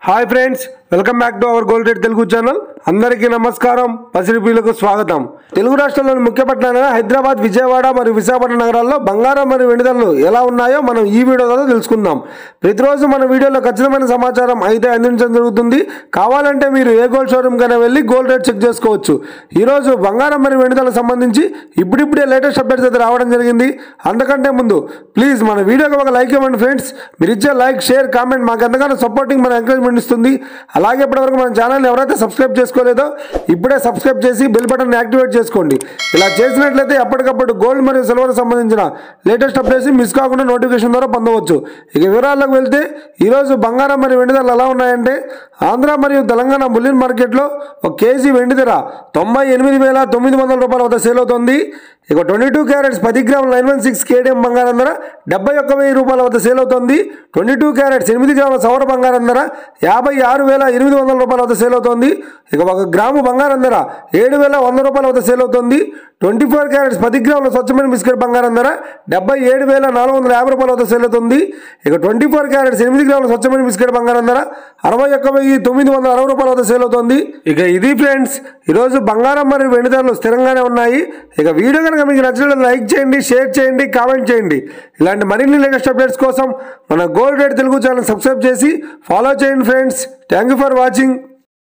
hi friends welcome back to our gold rate Telugu channel అందరికీ నమస్కారం పసిరిపీలకు స్వాగతం తెలుగు రాష్ట్రాల్లోని ముఖ్య పట్టణాలైన హైదరాబాద్ విజయవాడ మరియు విశాఖపట్నం నగరాల్లో బంగారం మరియు వెండి ధరలు ఎలా ఉన్నాయో మనం ఈ వీడియో ద్వారా తెలుసుకుందాం ప్రతిరోజు మన వీడియోలో ఖచ్చితమైన సమాచారం అయితే అందించడం జరుగుతుంది కావాలంటే మీరు ఏ గోల్డ్ షోరూమ్ కైనా వెళ్ళి గోల్డ్ రేట్ చెక్ చేసుకోవచ్చు ఈ రోజు బంగారం మరియు వెండి ధరలకు సంబంధించి ఇప్పుడిప్పుడే లేటెస్ట్ అప్డేట్స్ అయితే రావడం జరిగింది అంతకంటే ముందు ప్లీజ్ మన వీడియోకి ఒక లైక్ ఇవ్వండి ఫ్రెండ్స్ మీరు ఇచ్చే లైక్ షేర్ కామెంట్ మాకు ఎంతగానో సపోర్టింగ్ మన ఎంకరేజ్మెంట్ ఇస్తుంది అలాగే ఇప్పటివరకు మన ఛానల్ని ఎవరైతే సబ్స్క్రైబ్ చేసుకోలేదో ఇప్పుడే సబ్స్క్రైబ్ చేసి బెల్ బటన్ యాక్టివేట్ చేసుకోండి ఇలా చేసినట్లయితే ఎప్పటికప్పుడు గోల్డ్ మరియు సిల్వర్ సంబంధించిన లేటెస్ట్ అప్డేట్స్ మిస్ కాకుండా నోటిఫికేషన్ ద్వారా పొందవచ్చు ఇక వివరాల్లోకి వెళ్తే ఈరోజు బంగారం మరియు వెండి ధరలు ఎలా ఉన్నాయంటే ఆంధ్ర మరియు తెలంగాణ బులియన్ మార్కెట్లో ఒక కేజీ వెండి ధర 98,900 రూపాయల వద్ద సేల్ అవుతుంది ఇక 22 క్యారెట్స్ 10 గ్రాముల 916 కేడిఎం బంగారం ధర 71,000 రూపాయల వద్ద సేల్ అవుతుంది 22 క్యారెట్స్ 8 గ్రాముల సౌర బంగారం ధర 56,800 రూపాయల వద్ద సేల్ అవుతుంది ఇక 1 గ్రాము బంగారం ధర 7,100 రూపాయల వద్ద సేల్ అవుతుంది 24 క్యారెట్స్ 10 గ్రాముల స్వచ్ఛమైన బిస్కెట్ బంగారం ధర 77,450 రూపాయల వద్ద సేల్ అవుతుంది ఇక 24 క్యారెట్స్ 8 గ్రాముల స్వచ్ఛమైన బిస్కెట్ బంగారం ధర 61,960 రూపాయల వద్ద సేల్ అవుతుంది ఇక ఇది ఫ్రెండ్స్ ఈరోజు బంగారం మరియు వెండి ధరలు స్థిరంగానే ఉన్నాయి ఇక వీడియో కనుక మీకు నచ్చినట్లయితే లైక్ చేయండి షేర్ చేయండి కామెంట్ చేయండి ఇలాంటి మరిన్ని లేటెస్ట్ అప్డేట్స్ కోసం మన gold rate Telugu channel subscribe చేసి ఫాలో చేయండి friends thank you for watching